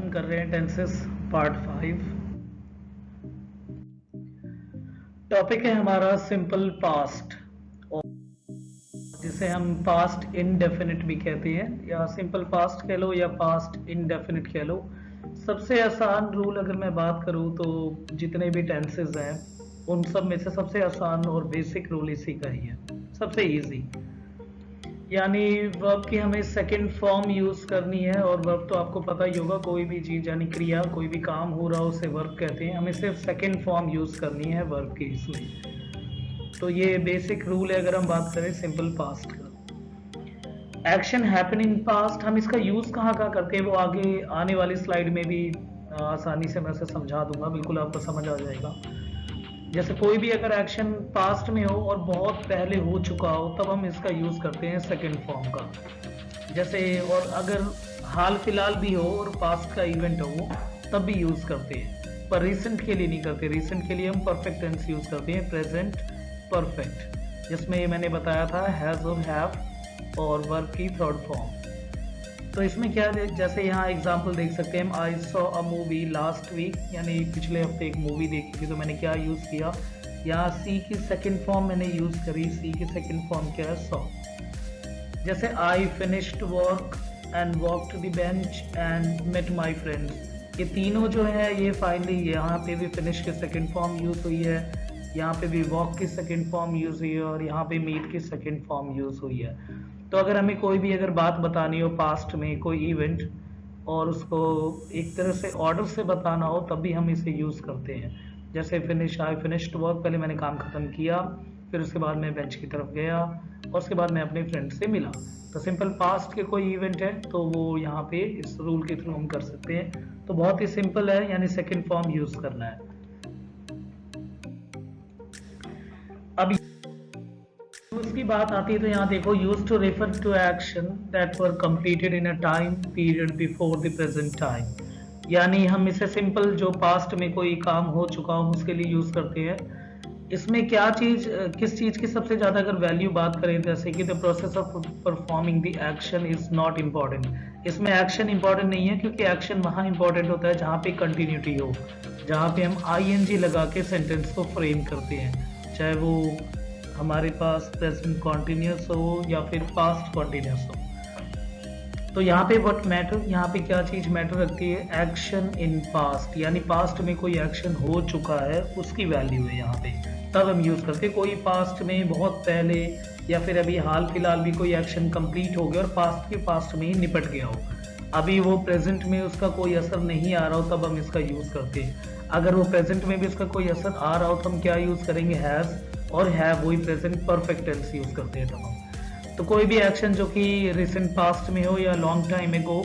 हम कर रहे हैं टेंसेस पार्ट 5। टॉपिक है हमारा सिंपल पास्ट, और जिसे हम पास्ट इनडेफिनिट भी कहते हैं, या सिंपल पास्ट कह लो या पास्ट इनडेफिनिट कह लो। सबसे आसान रूल अगर मैं बात करूँ तो जितने भी टेंसेस हैं उन सब में से सबसे आसान और बेसिक रूल इसी का ही है, सबसे इजी। यानी वर्ब की हमें सेकंड फॉर्म यूज करनी है, और वर्ब तो आपको पता ही होगा, कोई भी चीज यानी क्रिया, कोई भी काम हो रहा हो उसे वर्ब कहते हैं। हमें सिर्फ सेकंड फॉर्म यूज करनी है वर्ब की इसमें। तो ये बेसिक रूल है अगर हम बात करें सिंपल पास्ट का। एक्शन हैपन इन पास्ट, हम इसका यूज कहाँ करते हैं वो आगे आने वाली स्लाइड में भी आसानी से मैं उसे समझा दूंगा, बिल्कुल आपको समझ आ जाएगा। जैसे कोई भी अगर एक्शन पास्ट में हो और बहुत पहले हो चुका हो तब हम इसका यूज करते हैं सेकंड फॉर्म का। जैसे और अगर हाल फिलहाल भी हो और पास्ट का इवेंट हो तब भी यूज करते हैं, पर रिसेंट के लिए नहीं करते। रिसेंट के लिए हम परफेक्ट टेंस यूज करते हैं, प्रेजेंट परफेक्ट, जिसमें मैंने बताया था हैज और हैव और वर्ब की थर्ड फॉर्म। तो इसमें क्या है, जैसे यहाँ एग्जांपल देख सकते हैं हम, I saw a movie last week, यानी पिछले हफ्ते एक मूवी देखी थी, तो मैंने क्या यूज किया, यहाँ सी की सेकंड फॉर्म मैंने यूज करी। सी की सेकंड फॉर्म क्या है, सॉ। जैसे I finished work and walk to the bench and met my friends, ये तीनों जो है ये फाइनली यहाँ पे भी फिनिश की सेकंड फॉर्म यूज हुई है, यहाँ पे भी वॉक की सेकंड फॉर्म यूज हुई है, और यहाँ पे मीट की सेकंड फॉर्म यूज हुई है। तो अगर हमें कोई भी अगर बात बतानी हो पास्ट में, कोई इवेंट, और उसको एक तरह से ऑर्डर से बताना हो तब भी हम इसे यूज करते हैं। जैसे फिनिश, आई फिनिश्ड वर्क, पहले मैंने काम खत्म किया, फिर उसके बाद मैं बेंच की तरफ गया, और उसके बाद मैं अपने फ्रेंड से मिला। तो सिंपल पास्ट के कोई इवेंट है तो वो यहाँ पे इस रूल के थ्रू हम कर सकते हैं। तो बहुत ही सिंपल है, यानी सेकेंड फॉर्म यूज करना है। अब उसकी बात आती है तो यहाँ देखो, use to refer to action that were completed in a time period before the present time, यानी हम इसे सिंपल जो पास्ट में कोई काम हो चुका हो उसके लिए यूज करते हैं। इसमें क्या चीज, किस चीज की सबसे ज्यादा अगर वैल्यू बात करें, जैसे कि the process of performing the action is not important. इसमें एक्शन इंपॉर्टेंट नहीं है, क्योंकि एक्शन वहां इंपॉर्टेंट होता है जहां पे कंटिन्यूटी हो, जहां पे हम आईएनजी लगा के सेंटेंस को फ्रेम करते हैं, चाहे वो हमारे पास प्रेजेंट कॉन्टिन्यूस हो या फिर पास्ट कॉन्टिन्यूस हो। तो यहाँ पे व्हाट मैटर, यहाँ पे क्या चीज मैटर रखती है, एक्शन इन पास्ट, यानी पास्ट में कोई एक्शन हो चुका है उसकी वैल्यू है यहाँ पे, तब हम यूज करते हैं। कोई पास्ट में बहुत पहले या फिर अभी हाल फिलहाल भी कोई एक्शन कंप्लीट हो गया और पास्ट के पास्ट में ही निपट गया हो, अभी वो प्रेजेंट में उसका कोई असर नहीं आ रहा हो, तब हम इसका यूज करते हैं। अगर वो प्रेजेंट में भी उसका कोई असर आ रहा हो तो हम क्या यूज करेंगे, हैज और हैव, वही प्रेजेंट परफेक्ट टेंस यूज करते हैं तब हम। तो कोई भी एक्शन जो कि रिसेंट पास्ट में हो या लॉन्ग टाइम एगो,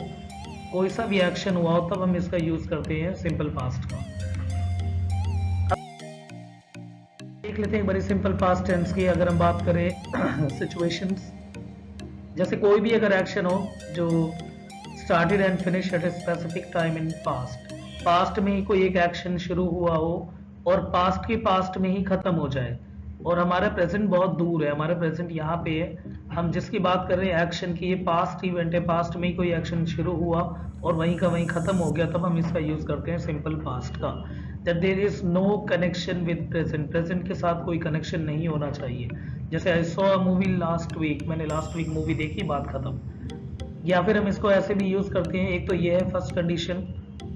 कोई सा भी एक्शन हुआ हो तब हम इसका यूज करते हैं सिंपल पास्ट का। देख लेते हैं एक बारी सिंपल पास्ट टेंस की अगर हम बात करें सिचुएशंस। जैसे कोई भी अगर एक्शन हो जो started and finish at a specific time in past, past में ही कोई एक एक्शन शुरू हुआ हो और पास्ट के पास्ट में ही खत्म हो जाए, और हमारा प्रेजेंट बहुत दूर है, हमारा प्रेजेंट यहाँ पे है, हम जिसकी बात कर रहे हैं एक्शन की, ये पास्ट इवेंट है, पास्ट में ही कोई एक्शन शुरू हुआ और वहीं का वहीं खत्म हो गया, तब हम इसका यूज करते हैं सिंपल पास्ट का। That there is no connection with present, present के साथ कोई कनेक्शन नहीं होना चाहिए। जैसे I saw a movie last week, मैंने लास्ट वीक मूवी देखी, बात खत्म। या फिर हम इसको ऐसे भी यूज करते हैं, एक तो ये है फर्स्ट कंडीशन।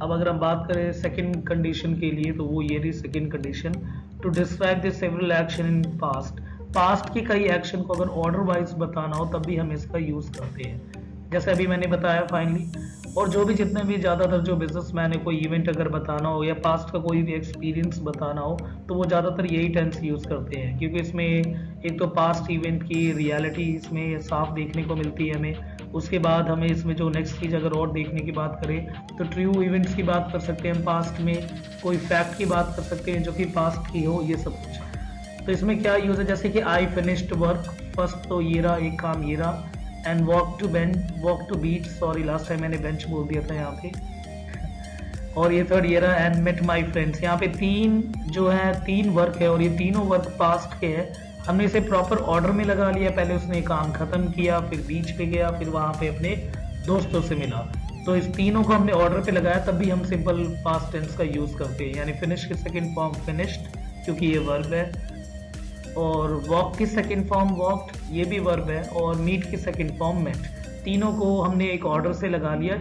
अब अगर हम बात करें सेकंड कंडीशन के लिए तो वो ये रही second condition, to describe the several action in past, past के कई एक्शन को अगर ऑर्डर वाइज बताना हो तब भी हम इसका यूज करते हैं, जैसे अभी मैंने बताया फाइनली। और जो भी जितने भी ज्यादातर जो बिजनेसमैन है, कोई इवेंट अगर बताना हो या पास्ट का कोई भी एक्सपीरियंस बताना हो तो वो ज्यादातर यही टेंस यूज करते हैं, क्योंकि इसमें एक तो पास्ट इवेंट की रियलिटी इसमें साफ देखने को मिलती है हमें। उसके बाद हमें इसमें जो नेक्स्ट चीज अगर और देखने की बात करें तो ट्रू इवेंट्स की बात कर सकते हैं हम, पास्ट में कोई फैक्ट की बात कर सकते हैं जो कि पास्ट की हो, ये सब कुछ। तो इसमें क्या यूज है, जैसे कि आई फिनिश्ड वर्क, फर्स्ट तो ये रहा, एक काम ये रहा, and walk to beach, sorry last time मैंने बेंच बोल दिया था यहाँ पे, और ये थर्ड ये रहा, एंड मेट माय फ्रेंड्स। यहाँ पे तीन जो है, तीन वर्क है और ये तीनों वर्क पास्ट के हैं। हमने इसे प्रॉपर ऑर्डर में लगा लिया, पहले उसने काम खत्म किया, फिर बीच पे गया, फिर वहां पे अपने दोस्तों से मिला। तो इस तीनों को हमने ऑर्डर पे लगाया, तब भी हम सिंपल पास्ट टेंस का यूज करते हैं। यानी फिनिश की सेकंड फॉर्म फिनिश्ड, क्योंकि ये वर्ब है, और वॉक की सेकंड फॉर्म वॉक्ड, ये भी वर्ब है, और मीट की सेकंड फॉर्म मेट। तीनों को हमने एक ऑर्डर से लगा लिया,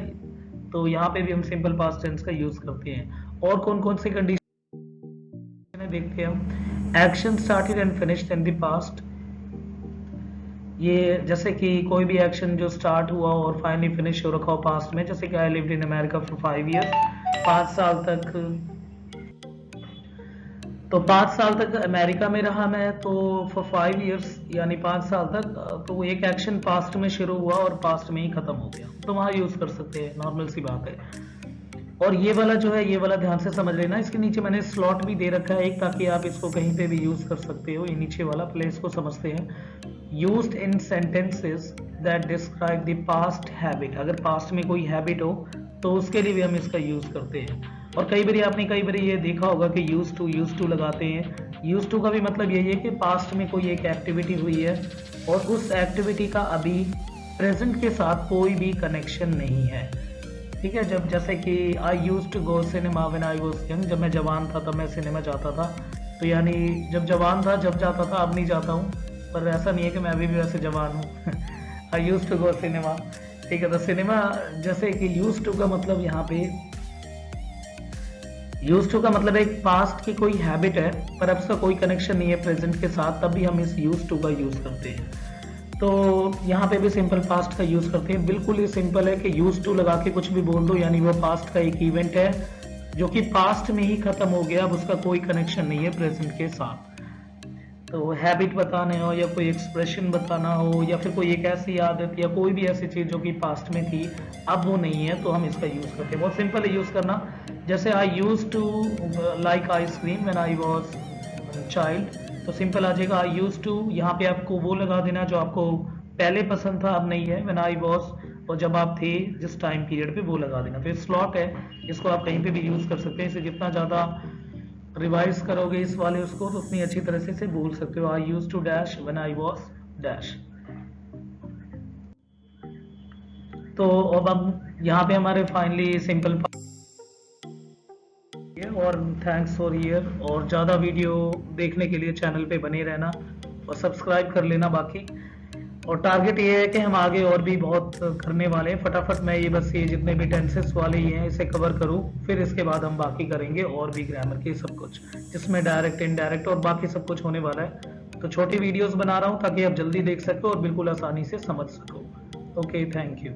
तो यहाँ पे भी हम सिंपल पास्ट टेंस का यूज करते हैं। और कौन कौन सी कंडीशन है देखते हैं हम। Action started and finished in the past, ये जैसे कि कोई भी एक्शन जो स्टार्ट हुआ और फाइनली फिनिश हो रखा हो पास्ट में, जैसे कि I lived in America for 5 years, 5 साल तक, तो 5 साल तक अमेरिका में रहा मैं, तो फॉर 5 ईयर्स यानी 5 साल तक, तो एक एक्शन पास्ट में शुरू हुआ और पास्ट में ही खत्म हो गया, तो वहां यूज कर सकते हैं, नॉर्मल सी बात है। और ये वाला जो है, ये वाला ध्यान से समझ लेना, इसके नीचे मैंने स्लॉट भी दे रखा है एक, ताकि आप इसको कहीं पे भी यूज कर सकते हो। ये नीचे वाला प्लेस को समझते हैं। Used in sentences that describe the past habit, अगर पास्ट में कोई हैबिट हो तो उसके लिए भी हम इसका यूज करते हैं। और कई बार आपने कई बार ये देखा होगा कि यूज टू लगाते हैं। यूज टू का भी मतलब यही है कि पास्ट में कोई एक एक्टिविटी हुई है और उस एक्टिविटी का अभी प्रेजेंट के साथ कोई भी कनेक्शन नहीं है, ठीक है। जब जैसे कि I use to go cinema when I was young, जब मैं जवान था तब मैं सिनेमा जाता था, तो यानी जब जवान था जब जाता था, अब नहीं जाता हूँ, पर ऐसा नहीं है कि मैं अभी भी वैसे जवान हूँ। आई यूज टू गो सिनेमा, ठीक है। तो सिनेमा, जैसे कि यूज टू का मतलब यहाँ पे, यूज टू का मतलब एक पास्ट की कोई हैबिट है पर अब उसका कोई कनेक्शन नहीं है प्रेजेंट के साथ, तब भी हम इस यूज टू का यूज करते हैं। तो यहाँ पे भी सिंपल पास्ट का यूज करते हैं। बिल्कुल ही सिंपल है कि यूज टू लगा के कुछ भी बोल दो, यानी वो पास्ट का एक इवेंट है जो कि पास्ट में ही खत्म हो गया, अब उसका कोई कनेक्शन नहीं है प्रेजेंट के साथ। तो हैबिट बताने हो या कोई एक्सप्रेशन बताना हो या फिर कोई एक ऐसी आदत या कोई भी ऐसी चीज जो कि पास्ट में थी अब वो नहीं है, तो हम इसका यूज करते हैं। बहुत सिंपल है यूज करना। जैसे I use to like ice cream when I was child, तो सिंपल आ जाएगा आई यूज टू, यहाँ पे आपको वो लगा देना जो आपको पहले पसंद था अब नहीं है, व्हेन आई वाज, और जब आप थे जिस टाइम पीरियड पे वो लगा देना। तो स्लॉट है, इसको आप कहीं पे भी यूज कर सकते हैं। इसे जितना ज्यादा रिवाइज करोगे इस वाले उसको, तो उतनी अच्छी तरह से बोल सकते हो। I use to dash when I was dash. तो अब हम यहाँ पे हमारे फाइनली सिंपल, और थैंक्स फॉर हियर। और ज़्यादा वीडियो देखने के लिए चैनल पे बने रहना और सब्सक्राइब कर लेना बाकी। और टारगेट ये है कि हम आगे और भी बहुत करने वाले हैं। फटाफट मैं ये बस ये जितने भी टेंसेस वाले ही हैं इसे कवर करूं, फिर इसके बाद हम बाकी करेंगे और भी ग्रामर के सब कुछ, जिसमें डायरेक्ट इनडायरेक्ट और बाकी सब कुछ होने वाला है। तो छोटी वीडियोस बना रहा हूं ताकि आप जल्दी देख सको और बिल्कुल आसानी से समझ सको। Okay, thank you.